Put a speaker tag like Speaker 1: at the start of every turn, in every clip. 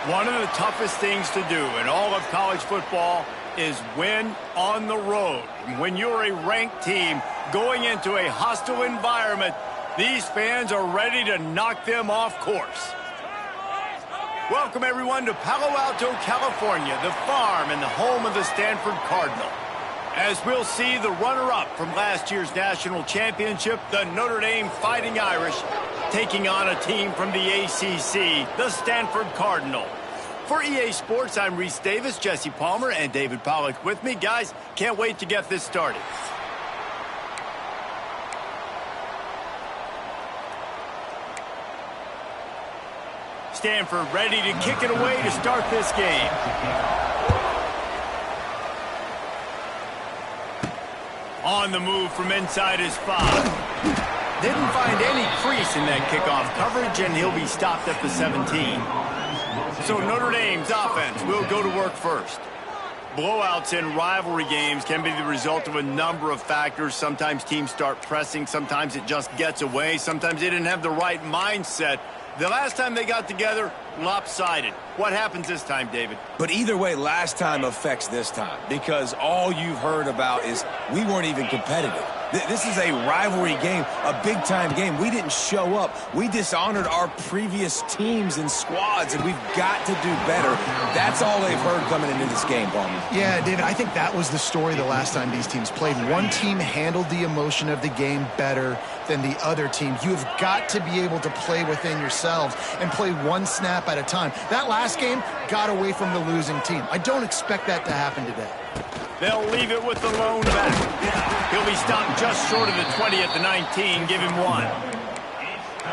Speaker 1: One of the toughest things to do in all of college football is win on the road. When you're a ranked team going into a hostile environment, these fans are ready to knock them off course. Welcome, everyone, to Palo Alto, California, the farm and the home of the Stanford Cardinal. As we'll see, the runner-up from last year's national championship, the Notre Dame Fighting Irish, taking on a team from the ACC, the Stanford Cardinal. For EA Sports, I'm Reese Davis, Jesse Palmer, and David Pollack with me. Guys, can't wait to get this started. Stanford ready to kick it away to start this game. On the move from inside his 5. Didn't find any crease in that kickoff coverage, and he'll be stopped at the 17. So Notre Dame's offense will go to work first. Blowouts in rivalry games can be the result of a number of factors. Sometimes teams start pressing. Sometimes it just gets away. Sometimes they didn't have the right mindset. The last time they got together, lopsided. What happens this time, David?
Speaker 2: But either way, last time affects this time, because all you've heard about is we weren't even competitive. This is a rivalry game, a big-time game. We didn't show up. We dishonored our previous teams and squads, and we've got to do better. That's all they've heard coming into this game, Palmer.
Speaker 3: Yeah, David, I think that was the story the last time these teams played. One team handled the emotion of the game better than the other team. You've got to be able to play within yourselves and play one snap at a time. That last game got away from the losing team. I don't expect that to happen today.
Speaker 1: They'll leave it with the lone back. He'll be stopped just short of the 20 at the 19. Give him 1.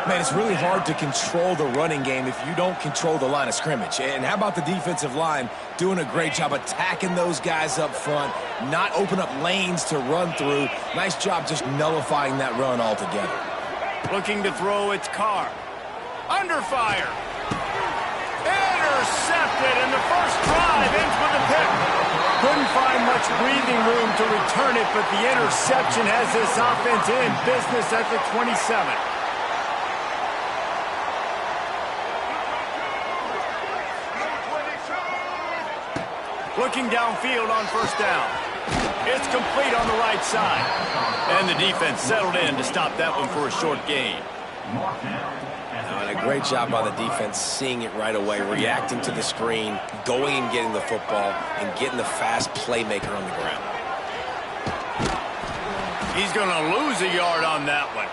Speaker 2: Man, it's really hard to control the running game if you don't control the line of scrimmage. And how about the defensive line doing a great job attacking those guys up front, not open up lanes to run through. Nice job just nullifying that run altogether.
Speaker 1: Looking to throw, it's Carr. Under fire. Intercepted, and the first drive ends with a pick. Couldn't find much breathing room to return it, but the interception has this offense in business at the 27. Looking downfield on first down. It's complete on the right side. And the defense settled in to stop that one for a short gain.
Speaker 2: And a great job by the defense seeing it right away, reacting to the screen, going and getting the football, and getting the fast playmaker on the ground.
Speaker 1: He's going to lose a yard on that one.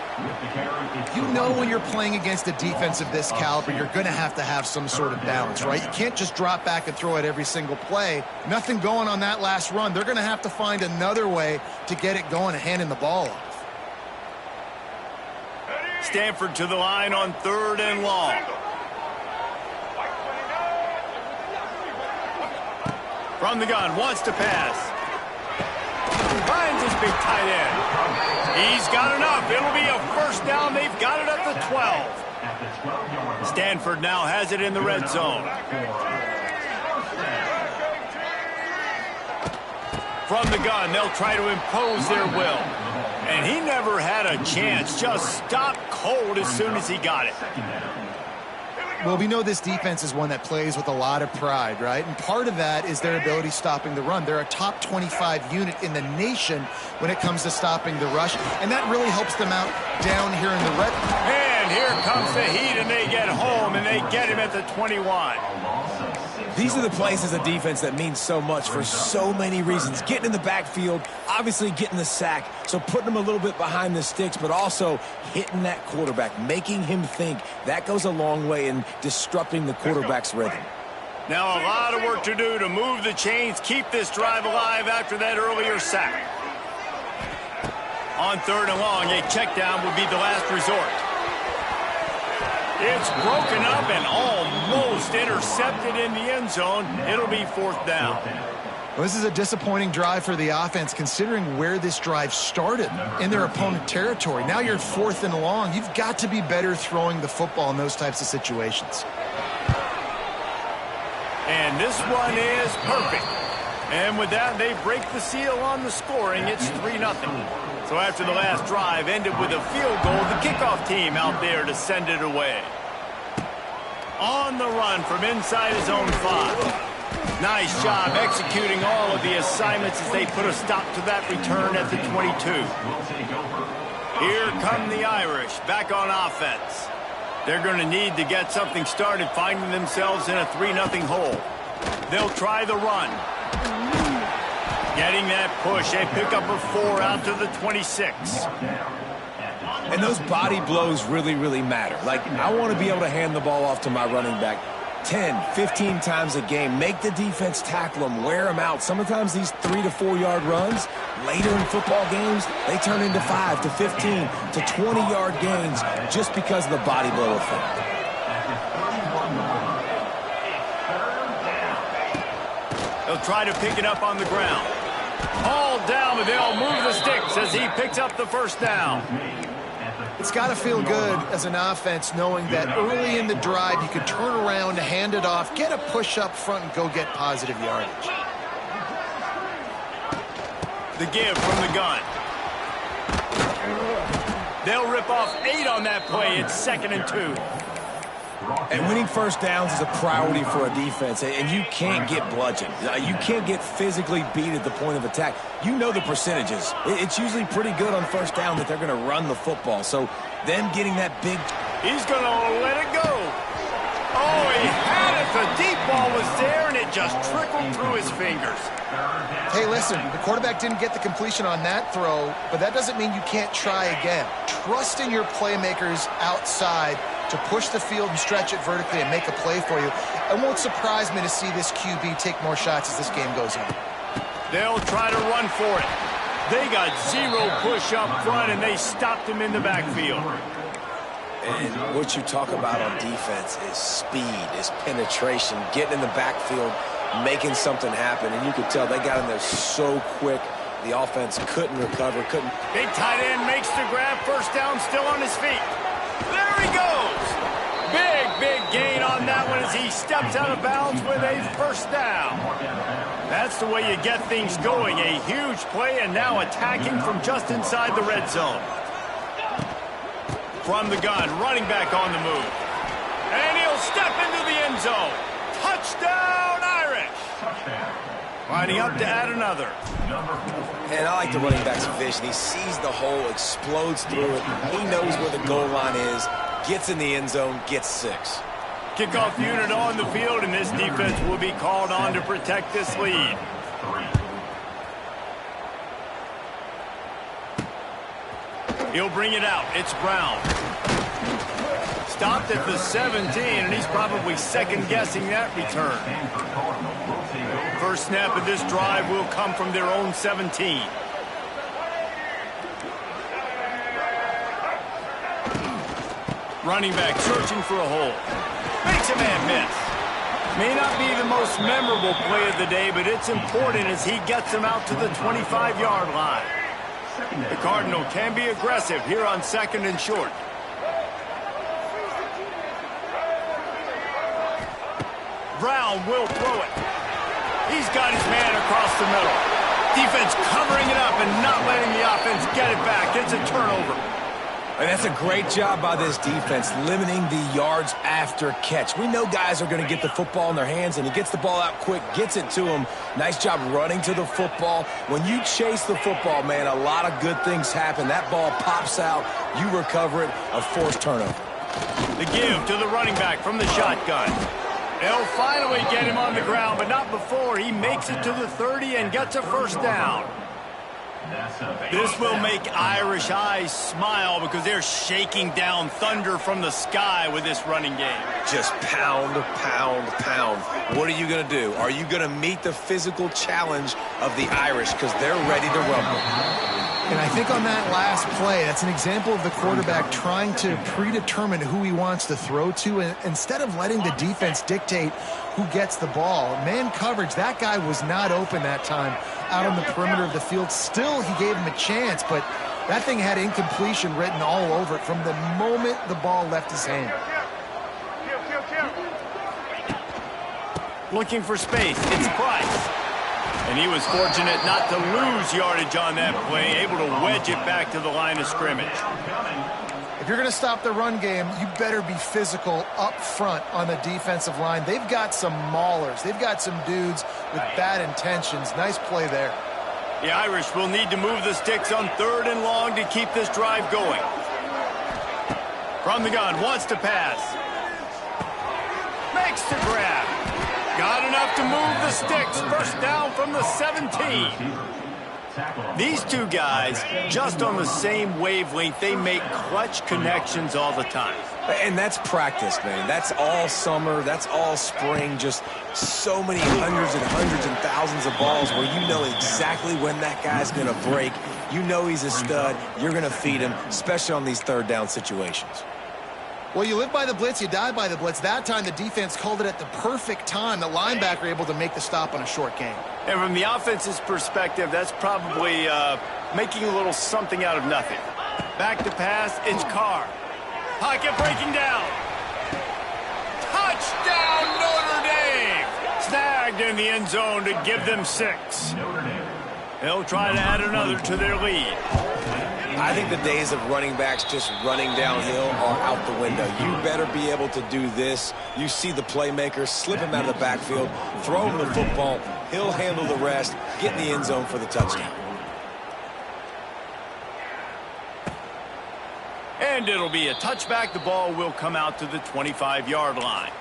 Speaker 3: You know when you're playing against a defense of this caliber, you're going to have some sort of balance, right? You can't just drop back and throw it every single play. Nothing going on that last run. They're going to have to find another way to get it going and handing the ball off.
Speaker 1: Stanford to the line on 3rd and long. From the gun, wants to pass. Finds his big tight end. He's got enough. It'll be a first down. They've got it at the 12. Stanford now has it in the red zone. From the gun, they'll try to impose their will. And he never had a chance. Just stopped cold as soon as he got it.
Speaker 3: Well, we know this defense is one that plays with a lot of pride, right? And part of that is their ability stopping the run. They're a top 25 unit in the nation when it comes to stopping the rush, and that really helps them out down here in the red.
Speaker 1: And here comes the heat, and they get home, and they get him at the 21.
Speaker 2: These are the plays as a defense that mean so much for so many reasons. Getting in the backfield, obviously getting the sack, so putting them a little bit behind the sticks, but also hitting that quarterback, making him think. That goes a long way in disrupting the quarterback's rhythm.
Speaker 1: Now a lot of work to do to move the chains, keep this drive alive after that earlier sack. On 3rd and long, a check down would be the last resort. It's broken up and almost intercepted in the end zone. It'll be 4th down.
Speaker 3: Well, this is a disappointing drive for the offense, considering where this drive started in their opponent territory. Now you're 4th and long. You've got to be better throwing the football in those types of situations.
Speaker 1: And this one is perfect. And with that, they break the seal on the scoring. It's 3-0. So after the last drive ended with a field goal, the kickoff team out there to send it away. on the run from inside his own 5. Nice job executing all of the assignments as they put a stop to that return at the 22. Here come the Irish back on offense. They're going to need to get something started, finding themselves in a 3-0 hole. They'll try the run. Getting that push. They pick up a 4 out to the 26.
Speaker 2: And those body blows really, really matter. Like, I want to be able to hand the ball off to my running back 10, 15 times a game. Make the defense tackle them, wear them out. Sometimes these 3 to 4 yard runs, later in football games, they turn into 5 to 15 to 20 yard gains just because of the body blow effect.
Speaker 1: They'll try to pick it up on the ground. All down, but they'll move the sticks as he picks up the first down.
Speaker 3: It's got to feel good as an offense knowing that early in the drive you can turn around, hand it off, get a push up front, and go get positive yardage.
Speaker 1: The give from the gun. They'll rip off 8 on that play. It's 2nd and 2.
Speaker 2: And winning first downs is a priority for a defense, and you can't get bludgeoned. You can't get physically beat at the point of attack. You know the percentages. It's usually pretty good on first down that they're going to run the football. So them getting that big...
Speaker 1: He's going to let it go. Oh, he had it. The deep ball was there, and it just trickled through his fingers.
Speaker 3: Hey, listen, the quarterback didn't get the completion on that throw, but that doesn't mean you can't try again. Trust in your playmakers outside to push the field and stretch it vertically and make a play for you. It won't surprise me to see this QB take more shots as this game goes on.
Speaker 1: They'll try to run for it. They got 0 push up front, and they stopped him in the backfield.
Speaker 2: And what you talk about on defense is speed, is penetration, getting in the backfield, making something happen. And you could tell they got in there so quick. The offense couldn't recover, couldn't.
Speaker 1: Big tight end makes the grab. First down, still on his feet. There he goes. Big gain on that one as he steps out of bounds with a first down. That's the way you get things going. A huge play, and now attacking from just inside the red zone. From the gun, running back on the move. And he'll step into the end zone. Touchdown, Irish. Lining up to add another.
Speaker 2: And I like the running back's vision. He sees the hole, explodes through it. He knows where the goal line is, gets in the end zone, gets 6.
Speaker 1: Kickoff unit on the field, and this defense will be called on to protect this lead. He'll bring it out. It's Brown. Stopped at the 17, and he's probably second-guessing that return. First snap of this drive will come from their own 17. Running back searching for a hole. Makes a man miss. May not be the most memorable play of the day, but it's important as he gets him out to the 25-yard line. The Cardinal can be aggressive here on 2nd and short. Brown will throw it. He's got his man across the middle. Defense covering it up and not letting the offense get it back. It's a turnover.
Speaker 2: And that's a great job by this defense, limiting the yards after catch. We know guys are going to get the football in their hands, and he gets the ball out quick, gets it to him. Nice job running to the football. When you chase the football, man, a lot of good things happen. That ball pops out, you recover it, a forced turnover.
Speaker 1: The give to the running back from the shotgun. They'll finally get him on the ground, but not before he makes it to the 30 and gets a first down. This will make Irish eyes smile because they're shaking down thunder from the sky with this running game.
Speaker 2: Just pound, pound, pound. What are you going to do? Are you going to meet the physical challenge of the Irish because they're ready to rumble?
Speaker 3: And I think on that last play, that's an example of the quarterback trying to predetermine who he wants to throw to, and instead of letting the defense dictate who gets the ball. Man coverage, that guy was not open that time out on the perimeter of the field. Still, he gave him a chance, but that thing had incompletion written all over it from the moment the ball left his hand.
Speaker 1: Looking for space, it's Price. And he was fortunate not to lose yardage on that play, able to wedge it back to the line of scrimmage.
Speaker 3: If you're going to stop the run game, you better be physical up front on the defensive line. They've got some maulers. They've got some dudes with bad intentions. Nice play there.
Speaker 1: The Irish will need to move the sticks on 3rd and long to keep this drive going. From the gun, wants to pass. Makes the grab. Got enough to move the sticks. First down from the 17. These two guys, just on the same wavelength, they make clutch connections all the time.
Speaker 2: And that's practice, man. That's all summer. That's all spring. Just so many hundreds and thousands of balls where you know exactly when that guy's going to break. You know he's a stud. You're going to feed him, especially on these 3rd down situations.
Speaker 3: Well, you live by the blitz, you die by the blitz. That time, the defense called it at the perfect time. The linebacker able to make the stop on a short game.
Speaker 1: And from the offense's perspective, that's probably making a little something out of nothing. Back to pass, it's Carr. Pocket breaking down. Touchdown, Notre Dame! Snagged in the end zone to give them 6. They'll try to add another to their lead.
Speaker 2: I think the days of running backs just running downhill are out the window. You better be able to do this. You see the playmaker, slip him out of the backfield, throw him the football, he'll handle the rest, get in the end zone for the touchdown.
Speaker 1: And it'll be a touchback. The ball will come out to the 25-yard line.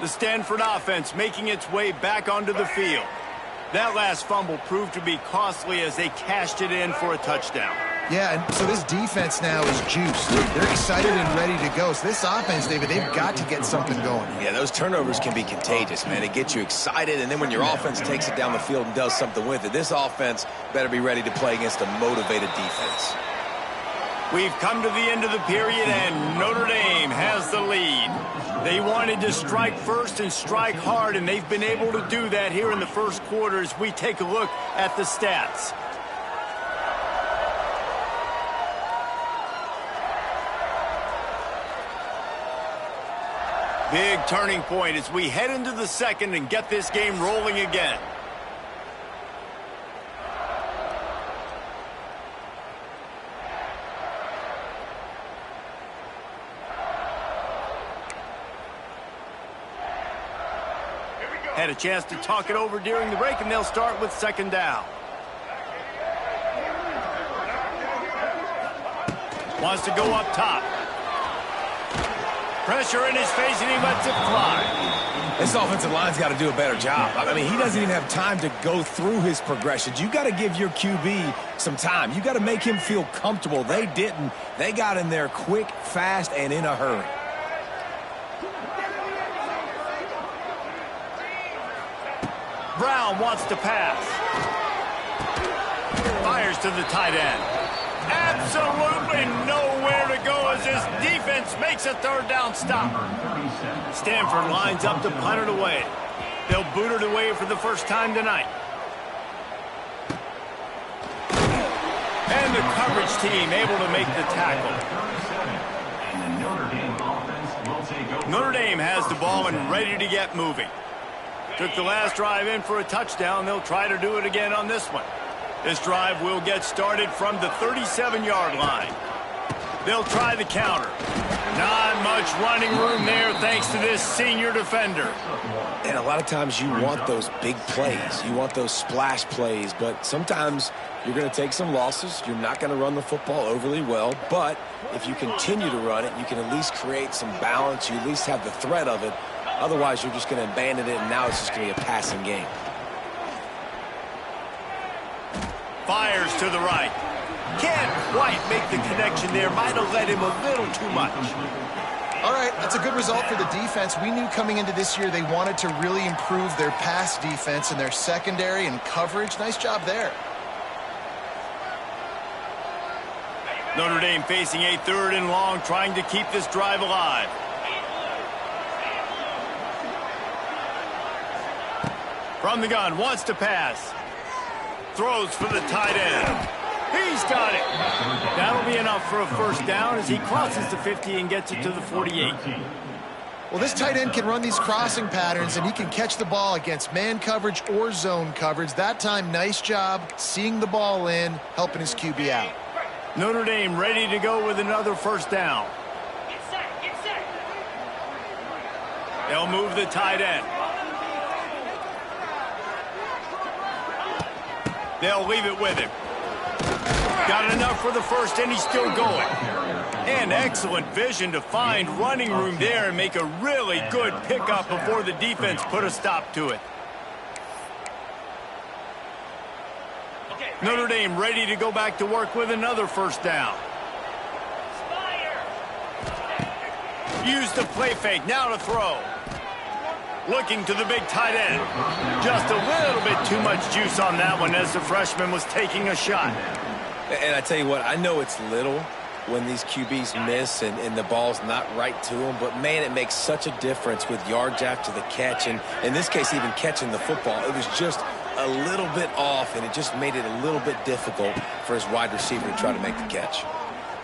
Speaker 1: The Stanford offense making its way back onto the field. That last fumble proved to be costly as they cashed it in for a touchdown.
Speaker 3: Yeah, and so this defense now is juiced. They're excited and ready to go. So this offense, David, they've got to get something going.
Speaker 2: Yeah, those turnovers can be contagious, man. It gets you excited, and then when your offense takes it down the field and does something with it, this offense better be ready to play against a motivated defense.
Speaker 1: We've come to the end of the period, and Notre Dame has the lead. They wanted to strike first and strike hard, and they've been able to do that here in the first quarter as we take a look at the stats. Big turning point as we head into the second and get this game rolling again. Had a chance to talk it over during the break, and they'll start with 2nd down. Wants to go up top. Pressure in his face, and he lets it fly.
Speaker 2: This offensive line's got to do a better job. I mean, he doesn't even have time to go through his progressions. You got to give your QB some time. You got to make him feel comfortable. They didn't. They got in there quick, fast, and in a hurry.
Speaker 1: Brown wants to pass. Fires to the tight end. Absolutely nowhere to go as this defense makes a 3rd down stop. Stanford lines up to punt it away. They'll boot it away for the first time tonight. And the coverage team able to make the tackle. Notre Dame has the ball and ready to get moving. Took the last drive in for a touchdown. They'll try to do it again on this one. This drive will get started from the 37-yard line. They'll try the counter. Not much running room there thanks to this senior defender.
Speaker 2: And a lot of times you want those big plays. You want those splash plays. But sometimes you're going to take some losses. You're not going to run the football overly well. But if you continue to run it, you can at least create some balance. You at least have the threat of it. Otherwise, you're just going to abandon it, and now it's just going to be a passing game.
Speaker 1: Fires to the right. Can't quite make the connection there. Might have led him a little too much.
Speaker 3: All right, that's a good result for the defense. We knew coming into this year they wanted to really improve their pass defense and their secondary and coverage. Nice job there.
Speaker 1: Notre Dame facing a 3rd and long, trying to keep this drive alive. From the gun, wants to pass. Throws for the tight end. He's got it. That'll be enough for a first down as he crosses the 50 and gets it to the 48.
Speaker 3: Well, this tight end can run these crossing patterns, and he can catch the ball against man coverage or zone coverage. That time, nice job seeing the ball in, helping his QB out.
Speaker 1: Notre Dame ready to go with another first down.
Speaker 4: Get set, get set.
Speaker 1: They'll move the tight end. They'll leave it with him. Got enough for the first, and he's still going. And excellent vision to find running room there and make a really good pickup before the defense put a stop to it. Notre Dame ready to go back to work with another first down. Use the play fake, now to throw. Looking to the big tight end. Just a little bit too much juice on that one as the freshman was taking a shot.
Speaker 2: And I tell you what, I know it's little when these QBs miss and the ball's not right to them, but man, it makes such a difference with yards after the catch, and in this case, even catching the football. It was just a little bit off, and it just made it a little bit difficult for his wide receiver to try to make the catch.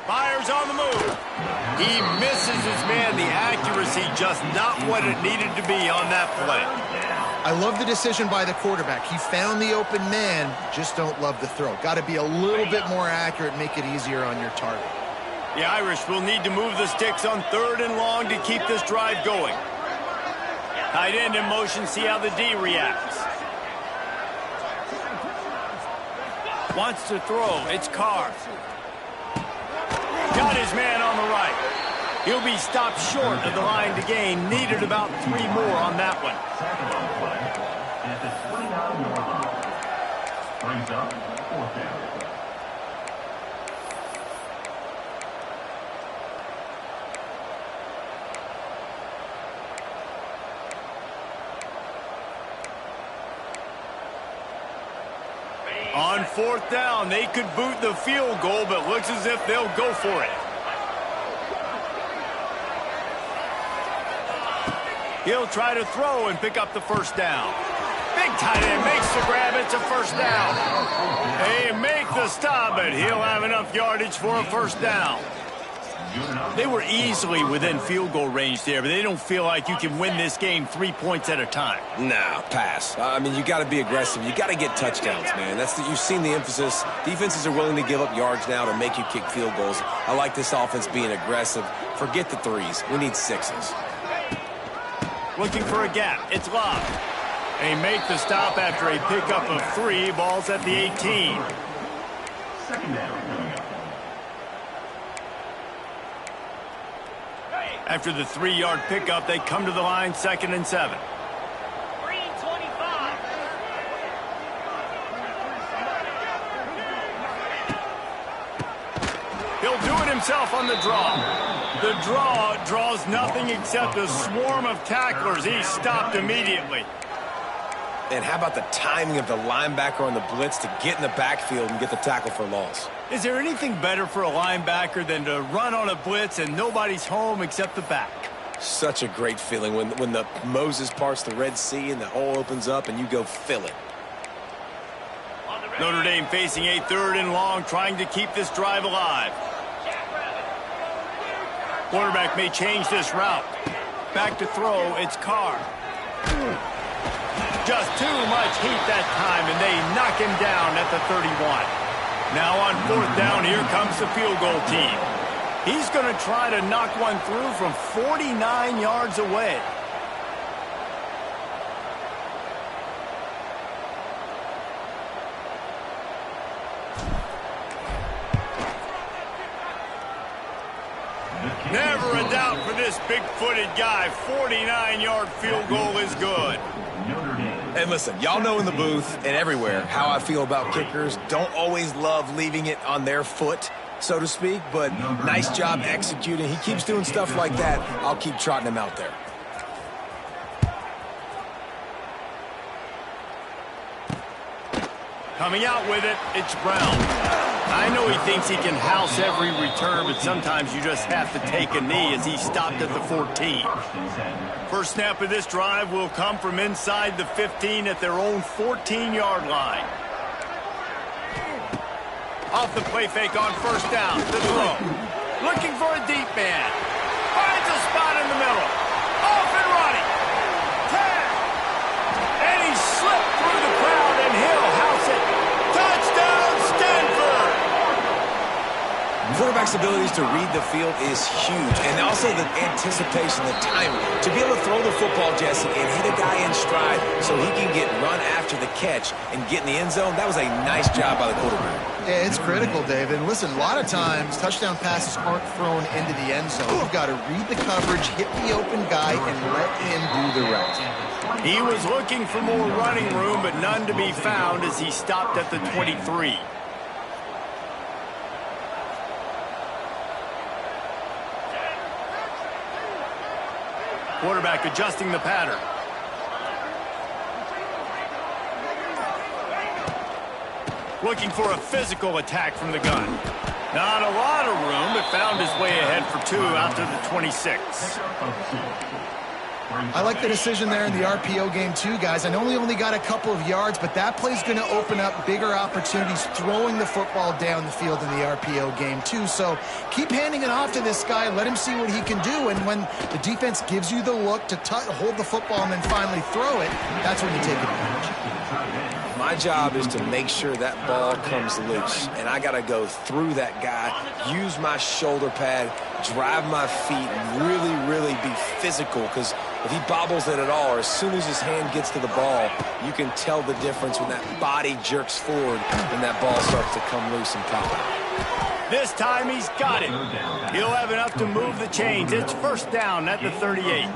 Speaker 1: Fires on the move. He misses his man. The accuracy just not what it needed to be on that play.
Speaker 3: I love the decision by the quarterback. He found the open man, just don't love the throw. Got to be a little bit more accurate, make it easier on your target.
Speaker 1: The Irish will need to move the sticks on 3rd and long to keep this drive going. Tight end in motion, see how the D reacts. Wants to throw, it's Carr. Got his man on the right. He'll be stopped short of the line to gain. Needed about 3 more on that one.
Speaker 5: Brings up 4th down.
Speaker 1: On 4th down, they could boot the field goal, but looks as if they'll go for it. He'll try to throw and pick up the first down. Big tight end makes the grab. It's a first down. They make the stop, but he'll have enough yardage for a first down. They were easily within field goal range there, but they don't feel like you can win this game 3 points at a time.
Speaker 2: Nah, pass. I mean, you got to be aggressive. You got to get touchdowns, man. You've seen the emphasis. Defenses are willing to give up yards now to make you kick field goals. I like this offense being aggressive. Forget the 3s. We need 6s.
Speaker 1: Looking for a gap. It's Love. They make the stop after a pickup of 3. Ball's at the 18.
Speaker 5: 2nd down.
Speaker 1: After the 3-yard pickup, they come to the line, 2nd and 7.
Speaker 4: 325.
Speaker 1: He'll do it himself on the draw. The draw draws nothing except a swarm of tacklers. He's stopped immediately.
Speaker 2: And how about the timing of the linebacker on the blitz to get in the backfield and get the tackle for loss?
Speaker 1: Is there anything better for a linebacker than to run on a blitz and nobody's home except the back?
Speaker 2: Such a great feeling when the Moses parts the Red Sea and the hole opens up and you go fill it.
Speaker 1: Notre Dame facing a 3rd and long, trying to keep this drive alive. Quarterback may change this route. Back to throw, it's Carr. Just too much heat that time, and they knock him down at the 31. Now on 4th down, here comes the field goal team. He's going to try to knock one through from 49 yards away. Never a doubt for this big-footed guy. 49-yard field goal is good.
Speaker 2: And listen, y'all know in the booth and everywhere how I feel about kickers. Don't always love leaving it on their foot, so to speak, but nice job executing. He keeps doing stuff like that. I'll keep trotting him out there.
Speaker 1: Coming out with it, it's Brown. I know he thinks he can house every return, but sometimes you just have to take a knee as he stopped at the 14. First snap of this drive will come from inside the 15 at their own 14-yard line. Off the play fake on first down, the throw. Looking for a deep man. Finds a spot in the middle. Off and running. 10. And he slipped through the crowd, and he'll house it. Touchdown, Stanford!
Speaker 2: quarterback's abilities to read the field is huge, and also the anticipation, the timing. To be able to throw the football, Jesse, and hit a guy in stride so he can get run after the catch and get in the end zone, that was a nice job by the quarterback.
Speaker 3: Yeah, it's critical, David. And listen, a lot of times touchdown passes aren't thrown into the end zone. You've got to read the coverage, hit the open guy, and let him do the rest.
Speaker 1: He was looking for more running room, but none to be found as he stopped at the 23. Quarterback adjusting the pattern. Looking for a physical attack from the gun. Not a lot of room, but found his way ahead for 2 out to the 26.
Speaker 3: I like the decision there in the RPO game too, guys. I know he only got a couple of yards, but that play's going to open up bigger opportunities throwing the football down the field in the RPO game too. So keep handing it off to this guy. Let him see what he can do. And when the defense gives you the look to hold the football and then finally throw it, that's when you take advantage.
Speaker 2: My job is to make sure that ball comes loose, and I got to go through that guy, use my shoulder pad, drive my feet, and really be physical, because if he bobbles it at all, or as soon as his hand gets to the ball, you can tell the difference when that body jerks forward and that ball starts to come loose and pop out.
Speaker 1: This time he's got it. He'll have enough to move the chains. It's first down at the 38.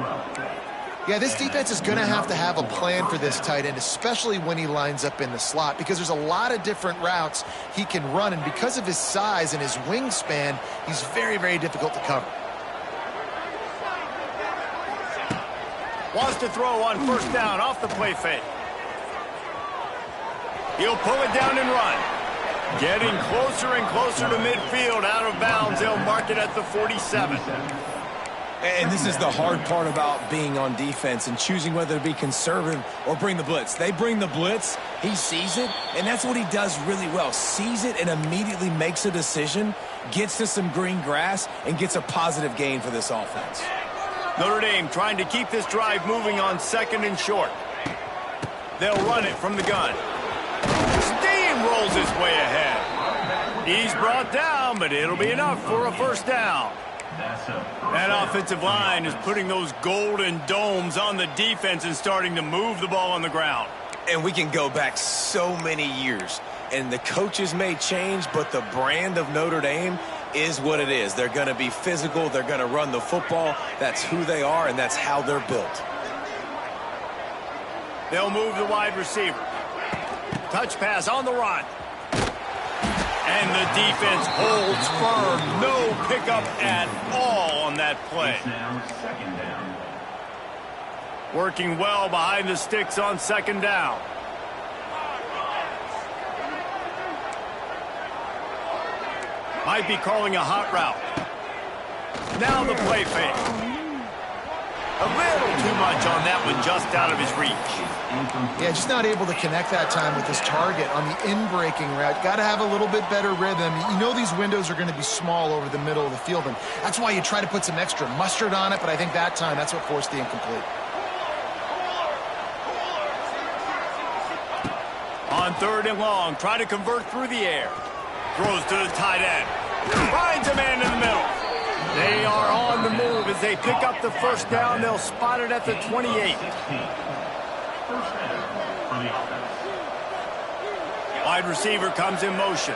Speaker 3: Yeah, this defense is going to have a plan for this tight end, especially when he lines up in the slot, because there's a lot of different routes he can run, and because of his size and his wingspan, he's very difficult to cover.
Speaker 1: Wants to throw on first down off the play fake. He'll pull it down and run. Getting closer and closer to midfield, out of bounds. They'll mark it at the 47.
Speaker 2: And this is the hard part about being on defense and choosing whether to be conservative or bring the blitz. They bring the blitz, he sees it, and that's what he does really well. Sees it and immediately makes a decision, gets to some green grass, and gets a positive gain for this offense.
Speaker 1: Notre Dame trying to keep this drive moving on 2nd and short. They'll run it from the gun. Steamrolls his way ahead. He's brought down, but it'll be enough for a first down. That offensive line is putting those golden domes on the defense and starting to move the ball on the ground.
Speaker 2: And we can go back so many years, and the coaches may change, but the brand of Notre Dame is what it is. They're going to be physical. They're going to run the football. That's who they are, and that's how they're built.
Speaker 1: They'll move the wide receiver. Touch pass on the run. And the defense holds firm. No pickup at all on that play.
Speaker 5: Now 2nd down.
Speaker 1: Working well behind the sticks on 2nd down. Might be calling a hot route. Now the play fake. A little too much on that one, just out of his reach.
Speaker 3: Yeah, just not able to connect that time with his target on the in-breaking route. Got to have a little bit better rhythm. You know these windows are going to be small over the middle of the field, and that's why you try to put some extra mustard on it, but I think that time, that's what forced the incomplete.
Speaker 1: On 3rd and long, try to convert through the air. Throws to the tight end. Finds a man in the middle. They are on the move as they pick up the first down. They'll spot it at the 28.
Speaker 5: First down for the offense.
Speaker 1: Wide receiver comes in motion.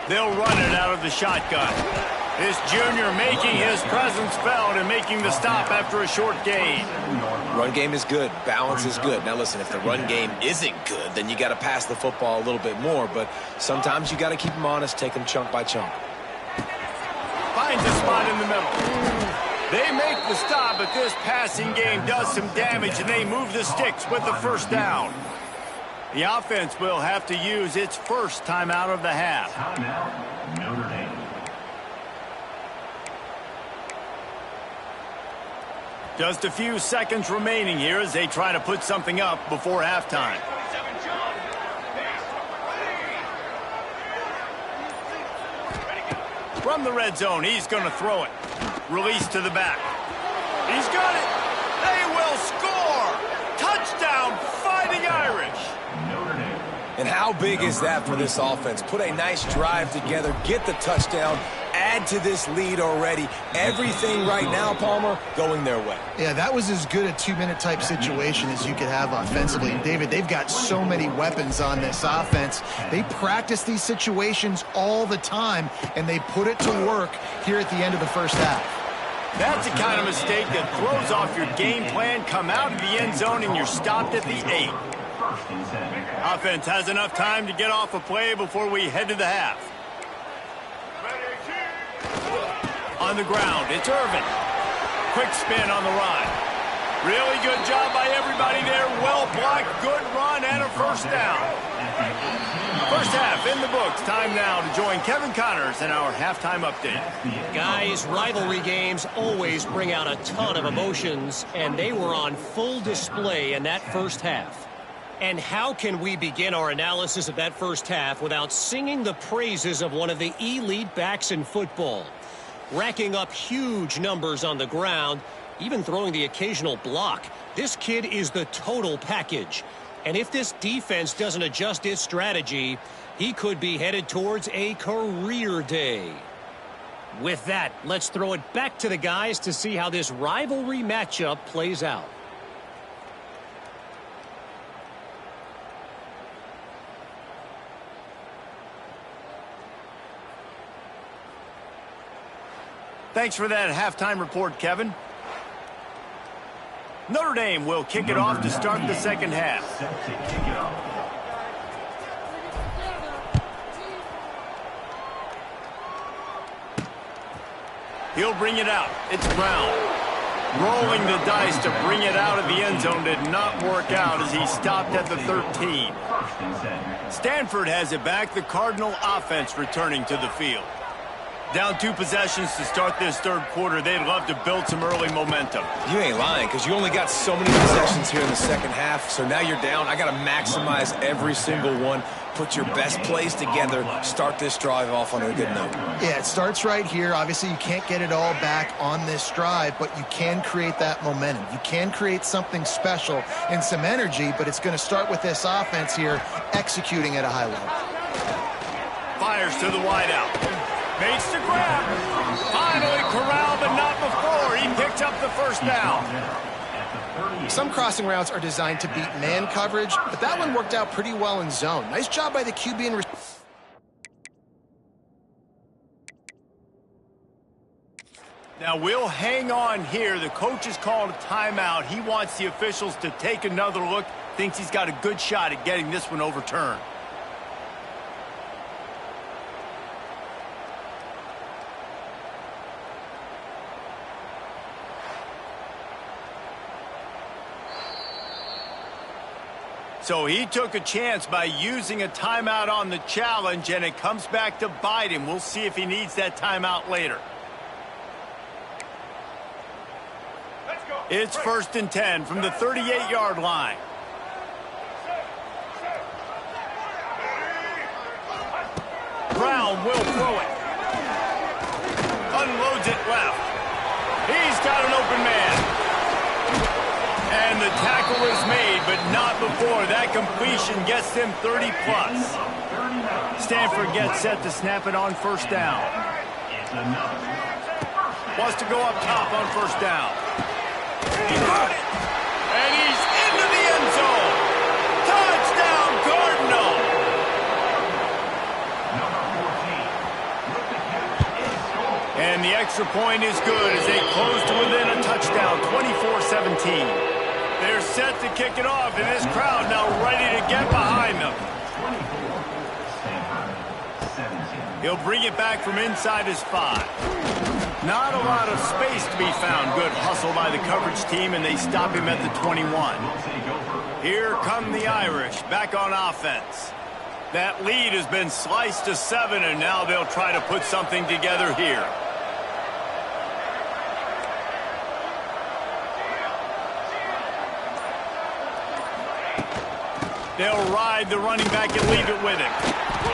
Speaker 1: They'll run it out of the shotgun. This junior making his presence felt and making the stop after a short gain.
Speaker 2: Run game is good. Balance is good. Now, listen, if the run game isn't good, then you got to pass the football a little bit more. But sometimes you got to keep them honest, take them chunk by chunk.
Speaker 1: Finds a spot in the middle. They make the stop, but this passing game does some damage, and they move the sticks with the first down. The offense will have to use its first timeout of the half.
Speaker 5: Timeout, Notre Dame.
Speaker 1: Just a few seconds remaining here as they try to put something up before halftime. From the red zone, he's going to throw it. Release to the back. He's got it. They will score. Touchdown, Fighting Irish.
Speaker 2: And how big is that for this offense? Put a nice drive together, get the touchdown, add to this lead already. Everything right now, Palmer, going their way.
Speaker 3: Yeah, that was as good a two-minute type situation as you could have offensively. And David, they've got so many weapons on this offense. They practice these situations all the time, and they put it to work here at the end of the first half.
Speaker 1: That's the kind of mistake that throws off your game plan. Come out of the end zone, and you're stopped at the 8. Offense has enough time to get off a play before we head to the half. On the ground, it's Irvin. Quick spin on the run. Really good job by everybody there. Well blocked, good run, and a first down. First half in the books. Time now to join Kevin Connors in our halftime update.
Speaker 6: Guys, rivalry games always bring out a ton of emotions, and they were on full display in that first half. And how can we begin our analysis of that first half without singing the praises of one of the elite backs in football? Racking up huge numbers on the ground, even throwing the occasional block. This kid is the total package. And if this defense doesn't adjust its strategy, he could be headed towards a career day. With that, let's throw it back to the guys to see how this rivalry matchup plays out.
Speaker 1: Thanks for that halftime report, Kevin. Notre Dame will kick it off to start the second half. He'll bring it out. It's Brown. Rolling the dice to bring it out of the end zone did not work out as he stopped at the 13. Stanford has it back. The Cardinal offense returning to the field. Down 2 possessions to start this third quarter. They'd love to build some early momentum.
Speaker 2: You ain't lying, because you only got so many possessions here in the second half. So now you're down. I got to maximize every single one. Put your best plays together. Start this drive off on a good note.
Speaker 3: Yeah, it starts right here. Obviously, you can't get it all back on this drive, but you can create that momentum. You can create something special and some energy, but it's going to start with this offense here executing at a high level.
Speaker 1: Fires to the wideout. Makes the grab. Finally corralled, but not before. He picked up the first down.
Speaker 3: Some crossing routes are designed to beat man coverage, but that one worked out pretty well in zone. Nice job by the QB in
Speaker 1: Now we'll hang on here. The coach has called a timeout. He wants the officials to take another look. Thinks he's got a good shot at getting this one overturned. So he took a chance by using a timeout on the challenge, and it comes back to bite him. We'll see if he needs that timeout later. It's 1st and 10 from the 38-yard line. Brown will throw it. Unloads it left. He's got an open man. And the tackle is made, but not before. That completion gets them 30+. Stanford gets set to snap it on first down. Wants to go up top on first down. He got it. And he's into the end zone. Touchdown, Cardinal. And the extra point is good as they close to within a touchdown, 24-17. They're set to kick it off, and this crowd now ready to get behind them. He'll bring it back from inside his 5. Not a lot of space to be found. Good hustle by the coverage team, and they stop him at the 21. Here come the Irish back on offense. That lead has been sliced to 7, and now they'll try to put something together here. They'll ride the running back and leave it with him.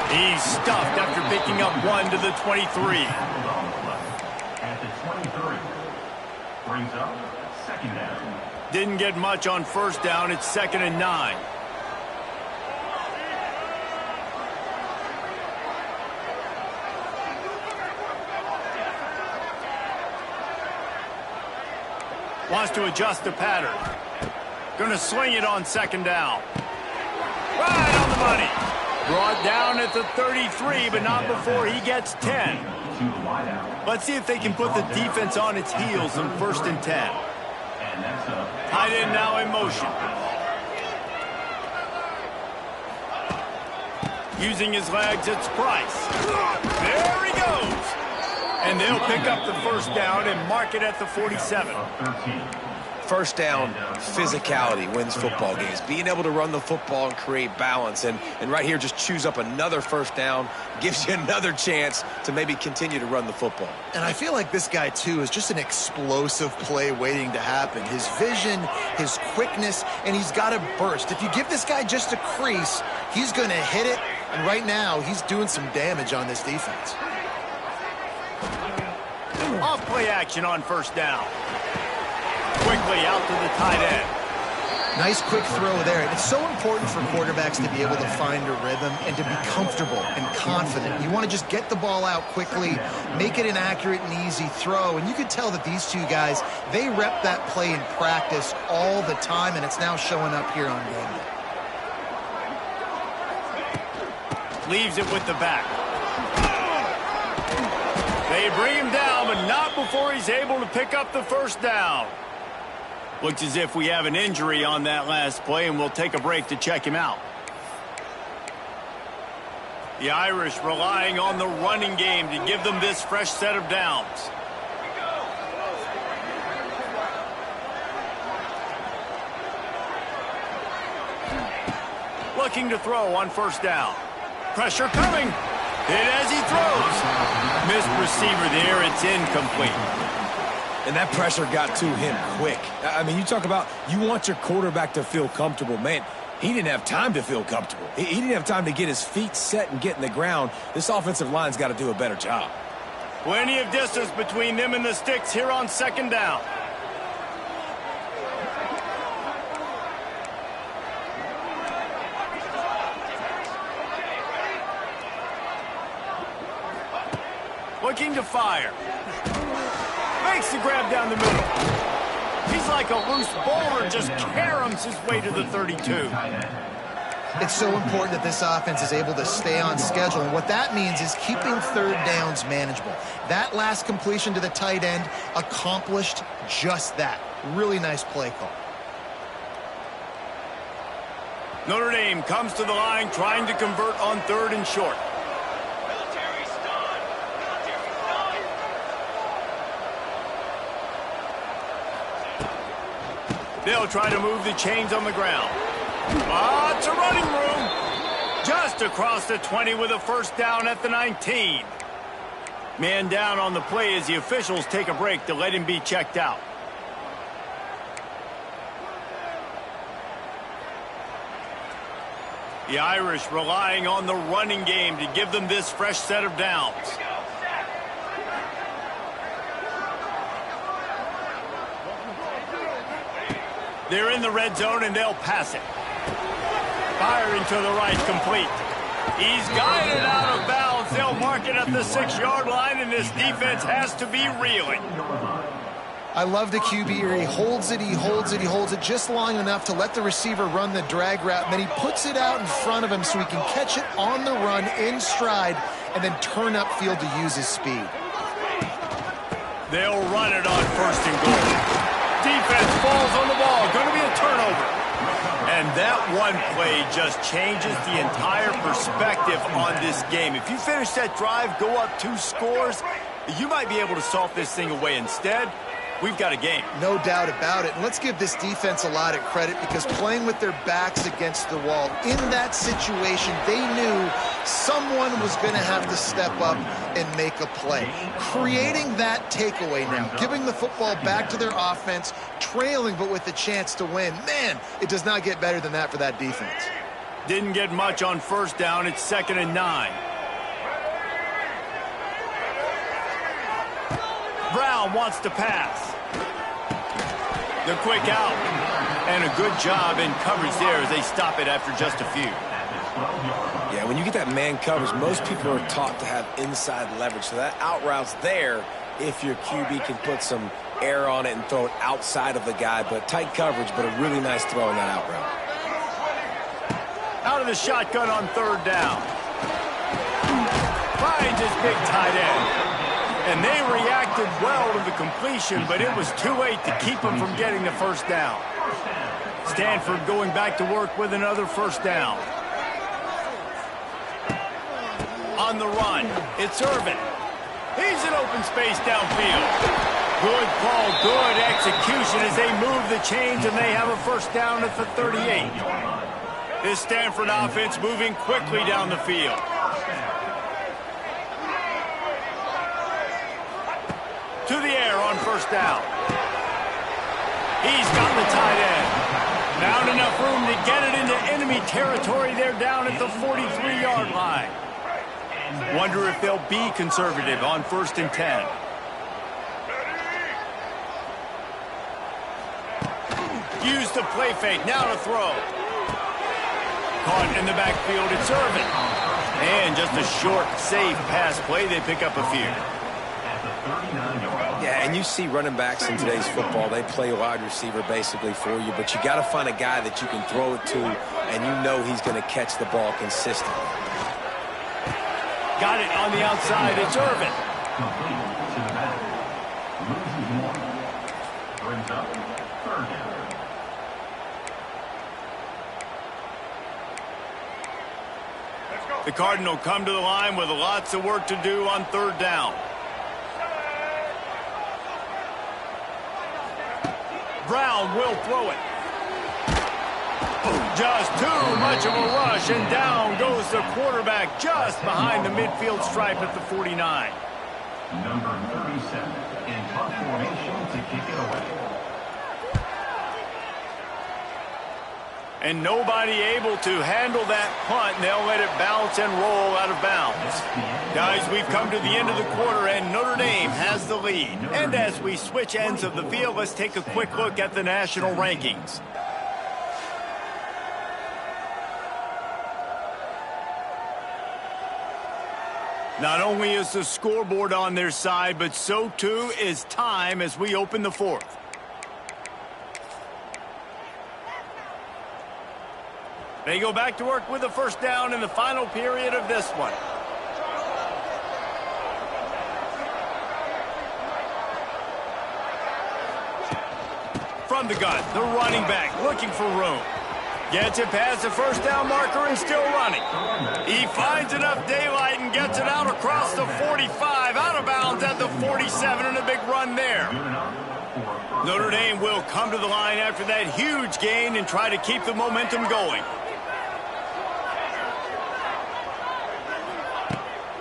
Speaker 1: He's stuffed after picking up 1 to the 23.
Speaker 5: At the 23. Brings up second down.
Speaker 1: Didn't get much on first down. It's 2nd and 9. Wants to adjust the pattern. Going to sling it on 2nd down. Right on the money. Brought down at the 33, but not before he gets 10. Let's see if they can put the defense on its heels in 1st and 10. Tight end now in motion. Using his legs, it's Price. There he goes. And they'll pick up the 1st down and mark it at the 47.
Speaker 2: First down, physicality wins football games. Being able to run the football and create balance. And right here, just choose up another 1st down. Gives you another chance to maybe continue to run the football.
Speaker 3: And I feel like this guy, too, is just an explosive play waiting to happen. His vision, his quickness, and he's got a burst. If you give this guy just a crease, he's going to hit it. And right now, he's doing some damage on this defense.
Speaker 1: Off play action on 1st down. Quickly out to the tight end.
Speaker 3: Nice quick throw there. It's so important for quarterbacks to be able to find a rhythm and to be comfortable and confident. You want to just get the ball out quickly, make it an accurate and easy throw. And you could tell that these two guys, they rep that play in practice all the time, and it's now showing up here on game day.
Speaker 1: Leaves it with the back. They bring him down, but not before he's able to pick up the 1st down. Looks as if we have an injury on that last play, and we'll take a break to check him out. The Irish relying on the running game to give them this fresh set of downs. Looking to throw on 1st down. Pressure coming. Hit as he throws. Missed receiver there. It's incomplete.
Speaker 2: And that pressure got to him quick. I mean, you talk about you want your quarterback to feel comfortable. Man, he didn't have time to feel comfortable. He didn't have time to get his feet set and get in the ground. This offensive line's got to do a better job.
Speaker 1: Plenty of distance between them and the sticks here on 2nd down. Looking to fire. Makes the grab down the middle. He's like a loose bowler, just caroms his way to the 32.
Speaker 3: It's so important that this offense is able to stay on schedule. And what that means is keeping 3rd downs manageable. That last completion to the tight end accomplished just that. Really nice play call.
Speaker 1: Notre Dame comes to the line trying to convert on 3rd and short. They'll try to move the chains on the ground. Lots of running room. Just across the 20 with a 1st down at the 19. Man down on the play as the officials take a break to let him be checked out. The Irish relying on the running game to give them this fresh set of downs. They're in the red zone, and they'll pass it. Firing to the right, complete. He's guided out of bounds. They'll mark it at the 6-yard line, and this defense has to be reeling.
Speaker 3: I love the QB here. He holds it, he holds it, he holds it just long enough to let the receiver run the drag route, and then he puts it out in front of him so he can catch it on the run in stride and then turn upfield to use his speed.
Speaker 1: They'll run it on 1st and goal. Defense falls on the ball. Going to be a turnover. And that one play just changes the entire perspective on this game. If you finish that drive, go up 2 scores, you might be able to salt this thing away. Instead, we've got a game.
Speaker 3: No doubt about it. And let's give this defense a lot of credit because playing with their backs against the wall, in that situation, they knew someone was going to have to step up and make a play. Creating that takeaway now, giving the football back to their offense, trailing but with a chance to win. Man, it does not get better than that for that defense.
Speaker 1: Didn't get much on first down. It's 2nd and 9. Brown wants to pass. The quick out. And a good job in coverage there as they stop it after just a few.
Speaker 2: Yeah, when you get that man coverage, most people are taught to have inside leverage. So that out route's there if your QB can put some air on it and throw it outside of the guy. But tight coverage, but a really nice throw in that out route.
Speaker 1: Out of the shotgun on 3rd down. Finds his big tight end. And they reacted well to the completion, but it was too late to keep them from getting the first down. Stanford going back to work with another first down. On the run, it's Irvin. He's in open space downfield. Good call, good execution as they move the chains, and they have a first down at the 38. This Stanford offense moving quickly down the field. To the air on first down. He's got the tight end. Found enough room to get it into enemy territory. They're down at the 43-yard line. Wonder if they'll be conservative on 1st and 10. Use the play fake. Now to throw. Caught in the backfield. It's Irvin. And just a short, safe pass play. They pick up a few.
Speaker 2: Yeah, and you see running backs in today's football, they play wide receiver basically for you, but you got to find a guy that you can throw it to, and you know he's going to catch the ball consistently.
Speaker 1: Got it on the outside. It's Irvin.
Speaker 5: Complete to the back. Loses 1. Brings up 3rd down.
Speaker 1: The Cardinal come to the line with lots of work to do on 3rd down. Brown will throw it. Just too much of a rush, and down goes the quarterback just behind the midfield stripe at the 49.
Speaker 5: Number 37 in punt formation to kick it away.
Speaker 1: And nobody able to handle that punt, and they'll let it bounce and roll out of bounds. Guys, we've come to the end of the quarter, and Notre Dame has the lead. And as we switch ends of the field, let's take a quick look at the national rankings. Not only is the scoreboard on their side, but so too is time as we open the 4th. They go back to work with the first down in the final period of this one. From the gun, the running back looking for room. Gets it past the first down marker and still running. He finds enough daylight and gets it out across the 45, out of bounds at the 47, and a big run there. Notre Dame will come to the line after that huge gain and try to keep the momentum going.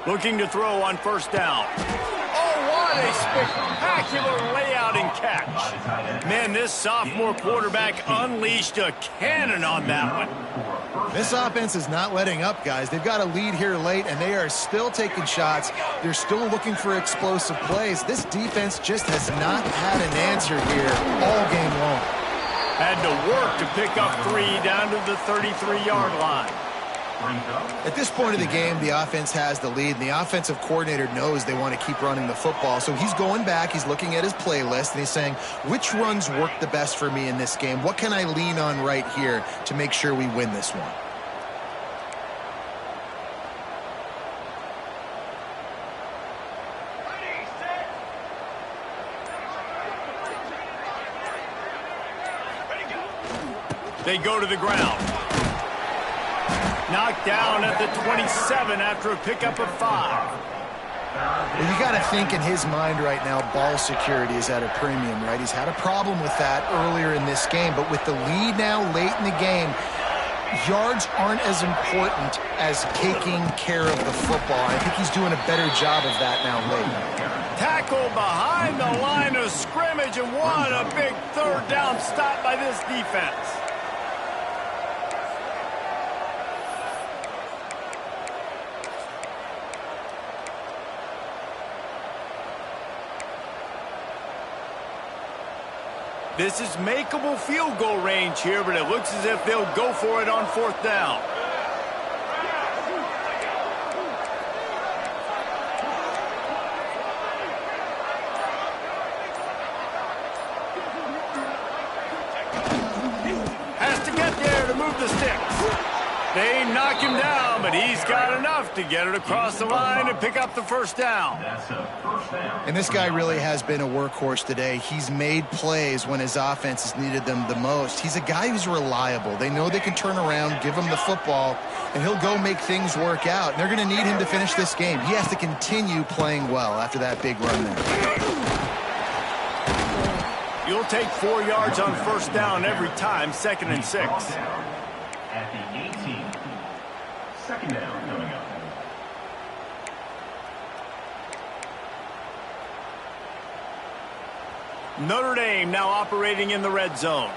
Speaker 1: Looking to throw on first down. Oh, what a spectacular layout and catch. Man, this sophomore quarterback unleashed a cannon on that one.
Speaker 3: This offense is not letting up, guys. They've got a lead here late, and they are still taking shots. They're still looking for explosive plays. This defense just has not had an answer here all game long.
Speaker 1: Had to work to pick up 3 down to the 33-yard line.
Speaker 3: At this point of the game, the offense has the lead, and the offensive coordinator knows they want to keep running the football. So he's going back, he's looking at his playlist, and he's saying, which runs work the best for me in this game? What can I lean on right here to make sure we win this one?
Speaker 1: They go to the ground. Knocked down at the 27 after a pickup of 5.
Speaker 3: Well, you got to think in his mind right now, ball security is at a premium, right? He's had a problem with that earlier in this game, but with the lead now late in the game, yards aren't as important as taking care of the football. I think he's doing a better job of that now late.
Speaker 1: Tackle behind the line of scrimmage, and what a big 3rd down stop by this defense. This is makeable field goal range here, but it looks as if they'll go for it on 4th down. Has to get there to move the sticks. They knock him down, but he's got enough to get it across the line and pick up the 1st down.
Speaker 5: That's a 1st down.
Speaker 3: And this guy really has been a workhorse today. He's made plays when his offense has needed them the most. He's a guy who's reliable. They know they can turn around, give him the football, and he'll go make things work out. And they're going to need him to finish this game. He has to continue playing well after that big run there.
Speaker 1: You'll take 4 yards on 1st down every time, 2nd and 6.
Speaker 5: At the 18. 2nd down coming up.
Speaker 1: Notre Dame now operating in the red zone.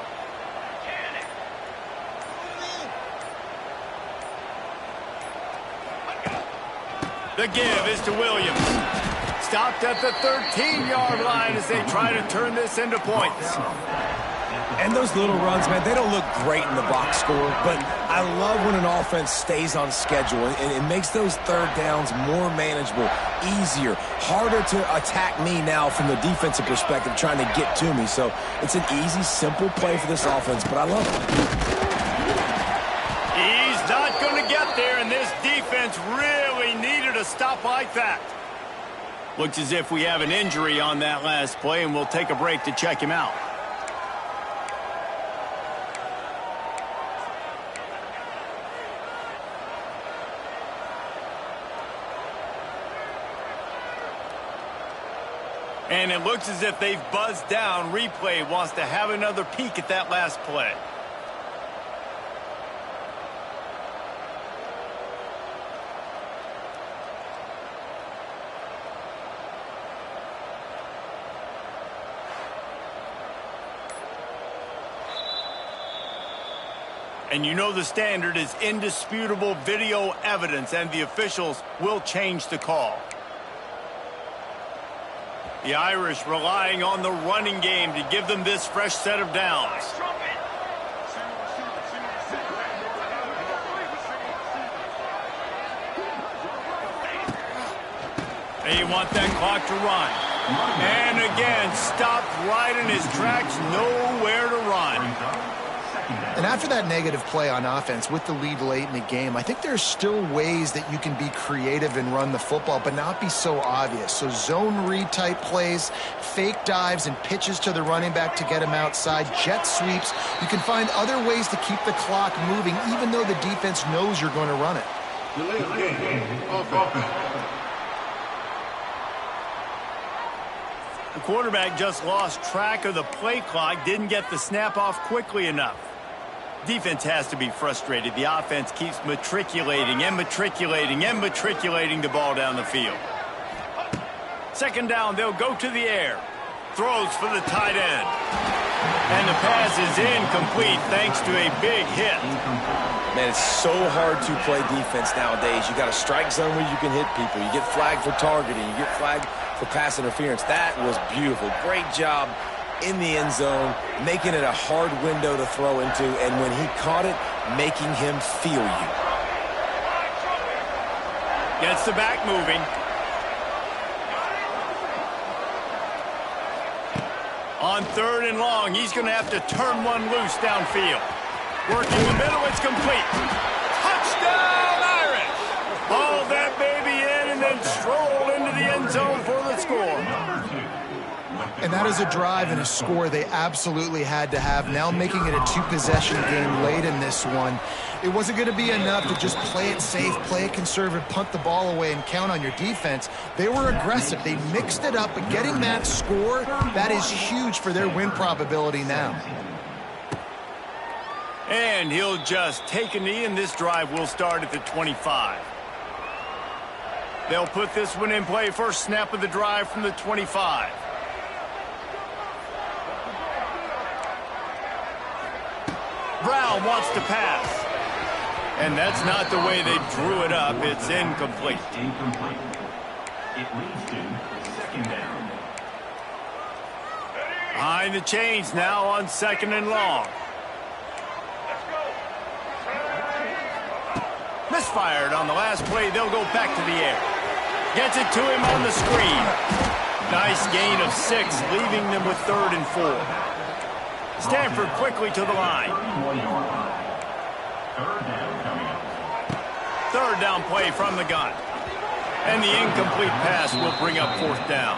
Speaker 1: The give is to Williams. Stopped at the 13-yard line as they try to turn this into points.
Speaker 2: And those little runs, man, they don't look great in the box score, but I love when an offense stays on schedule, and it makes those 3rd downs more manageable, easier, harder to attack me now from the defensive perspective trying to get to me. So it's an easy, simple play for this offense, but I love it.
Speaker 1: He's not going to get there, and this defense really needed a stop like that. Looks as if we have an injury on that last play, and we'll take a break to check him out. And it looks as if they've buzzed down. Replay wants to have another peek at that last play. And you know the standard is indisputable video evidence, and the officials will change the call. The Irish relying on the running game to give them this fresh set of downs. They want that clock to run. And again, stopped right in his tracks, nowhere to run.
Speaker 3: And after that negative play on offense with the lead late in the game, I think there's still ways that you can be creative and run the football, but not be so obvious. So zone read type plays, fake dives and pitches to the running back to get him outside, jet sweeps. You can find other ways to keep the clock moving, even though the defense knows you're going to run it.
Speaker 1: The quarterback just lost track of the play clock, didn't get the snap off quickly enough. Defense has to be frustrated. The offense keeps matriculating and matriculating and matriculating the ball down the field. 2nd down, they'll go to the air. Throws for the tight end. And the pass is incomplete thanks to a big hit.
Speaker 2: Man, it's so hard to play defense nowadays. You got a strike zone where you can hit people. You get flagged for targeting. You get flagged for pass interference. That was beautiful. Great job in the end zone, making it a hard window to throw into, and when he caught it, making him feel you.
Speaker 1: Gets the back moving. On 3rd and long, he's going to have to turn one loose downfield. Working the middle, it's complete. Touchdown, Irish! Haul that baby in and then stroll into the end zone for the score.
Speaker 3: And that is a drive and a score they absolutely had to have. Now making it a 2-possession game late in this one. It wasn't going to be enough to just play it safe, play it conservative, punt the ball away, and count on your defense. They were aggressive. They mixed it up, but getting that score, that is huge for their win probability now.
Speaker 1: And he'll just take a knee, and this drive will start at the 25. They'll put this one in play. First snap of the drive from the 25. Brown wants to pass. And that's not the way they drew it up. It's incomplete.
Speaker 5: It leads to 2nd down.
Speaker 1: Behind the chains now on 2nd and long. Misfired on the last play. They'll go back to the air. Gets it to him on the screen. Nice gain of 6, leaving them with 3rd and 4. Stanford quickly to the line. 3rd down play from the gun. And the incomplete pass will bring up 4th down.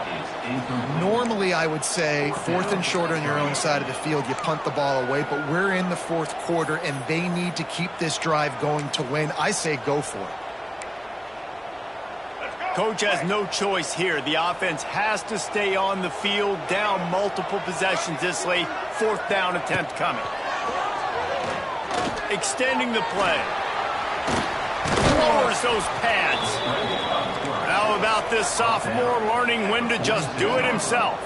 Speaker 3: Normally, I would say 4th and short on your own side of the field, you punt the ball away, but we're in the 4th quarter, and they need to keep this drive going to win. I say go for it.
Speaker 1: Coach has no choice here. The offense has to stay on the field, down multiple possessions this late. 4th down attempt coming. Extending the play. Lowers those pads. How about this sophomore learning when to just do it himself?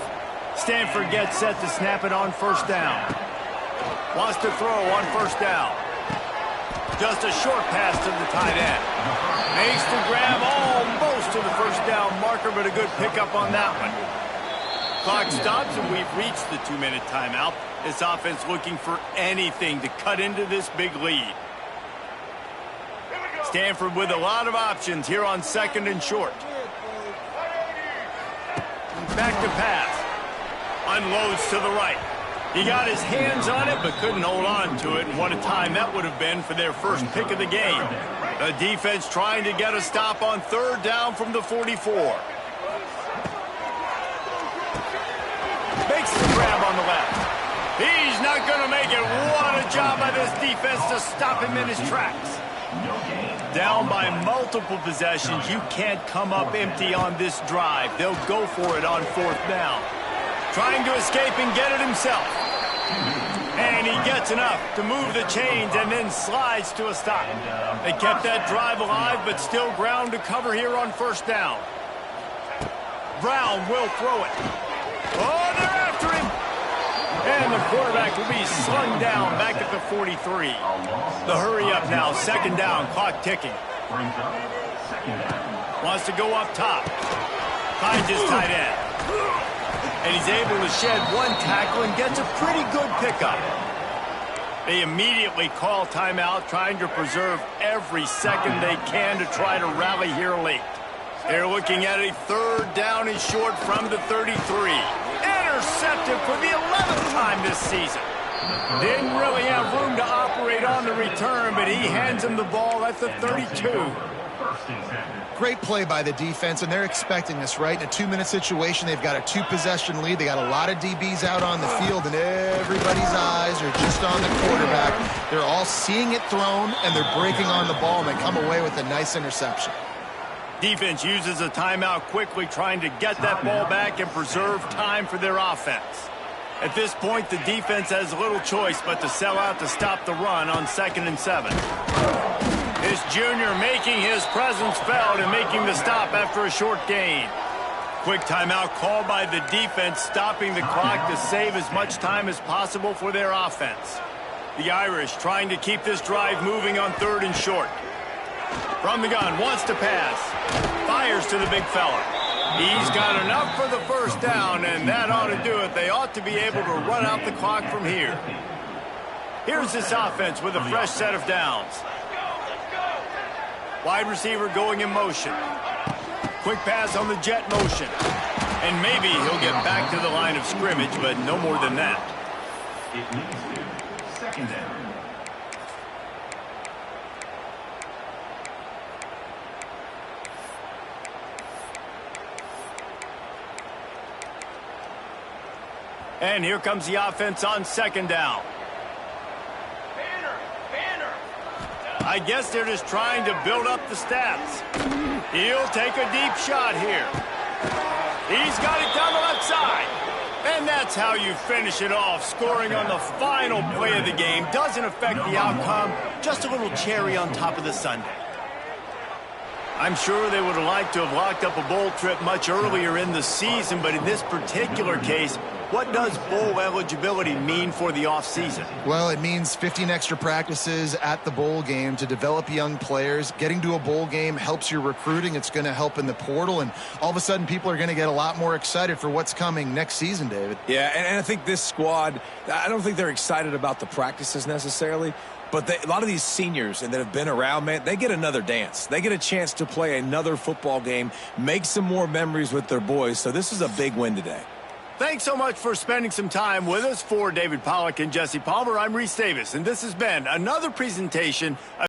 Speaker 1: Stanford gets set to snap it on 1st down. Wants to throw on 1st down. Just a short pass to the tight end. Makes the grab almost to the 1st down marker, but a good pickup on that one. Clock stops, and we've reached the 2-minute timeout. This offense looking for anything to cut into this big lead. Stanford with a lot of options here on 2nd and short. Back to pass. Unloads to the right. He got his hands on it, but couldn't hold on to it. And what a time that would have been for their first pick of the game. The defense trying to get a stop on 3rd down from the 44. Makes the grab on the left. He's not going to make it. What a job by this defense to stop him in his tracks. Down by multiple possessions. You can't come up empty on this drive. They'll go for it on 4th down. Trying to escape and get it himself. And he gets enough to move the chains and then slides to a stop. They kept that drive alive, but still ground to cover here on 1st down. Brown will throw it. Oh, they're after him. And the quarterback will be slung down back at the 43. The hurry up now, 2nd down, clock ticking. Wants to go up top. Finds his tight end. And he's able to shed one tackle and gets a pretty good pickup. They immediately call timeout, trying to preserve every second they can to try to rally here late. They're looking at a 3rd down and short from the 33. Intercepted for the 11th time this season. Didn't really have room to operate on the return, but he hands him the ball at the 32.
Speaker 3: Great play by the defense, and they're expecting this, right? In a 2-minute situation, they've got a 2-possession lead. They got a lot of DBs out on the field, and everybody's eyes are just on the quarterback. They're all seeing it thrown, and they're breaking on the ball, and they come away with a nice interception.
Speaker 1: Defense uses a timeout quickly, trying to get that ball back and preserve time for their offense. At this point, the defense has little choice but to sell out to stop the run on 2nd and 7. This junior making his presence felt and making the stop after a short gain. Quick timeout called by the defense, stopping the clock to save as much time as possible for their offense. The Irish trying to keep this drive moving on 3rd and short. From the gun, wants to pass. Fires to the big fella. He's got enough for the 1st down, and that ought to do it. They ought to be able to run out the clock from here. Here's this offense with a fresh set of downs. Wide receiver going in motion. Quick pass on the jet motion. And maybe he'll get back to the line of scrimmage, but no more than that.
Speaker 5: It leads to 2nd down.
Speaker 1: And here comes the offense on 2nd down. I guess they're just trying to build up the stats. He'll take a deep shot here. He's got it down the left side. And that's how you finish it off. Scoring on the final play of the game doesn't affect the outcome. Just a little cherry on top of the sundae. I'm sure they would have liked to have locked up a bowl trip much earlier in the season, but in this particular case, what does bowl eligibility mean for the offseason?
Speaker 3: Well, it means 15 extra practices at the bowl game to develop young players. Getting to a bowl game helps your recruiting. It's going to help in the portal, and all of a sudden people are going to get a lot more excited for what's coming next season, David.
Speaker 2: Yeah, and I think this squad, I don't think they're excited about the practices necessarily, but a lot of these seniors that have been around, man, they get another dance. They get a chance to play another football game, make some more memories with their boys, so this is a big win today.
Speaker 1: Thanks so much for spending some time with us. For David Pollack and Jesse Palmer, I'm Reese Davis, and this has been another presentation of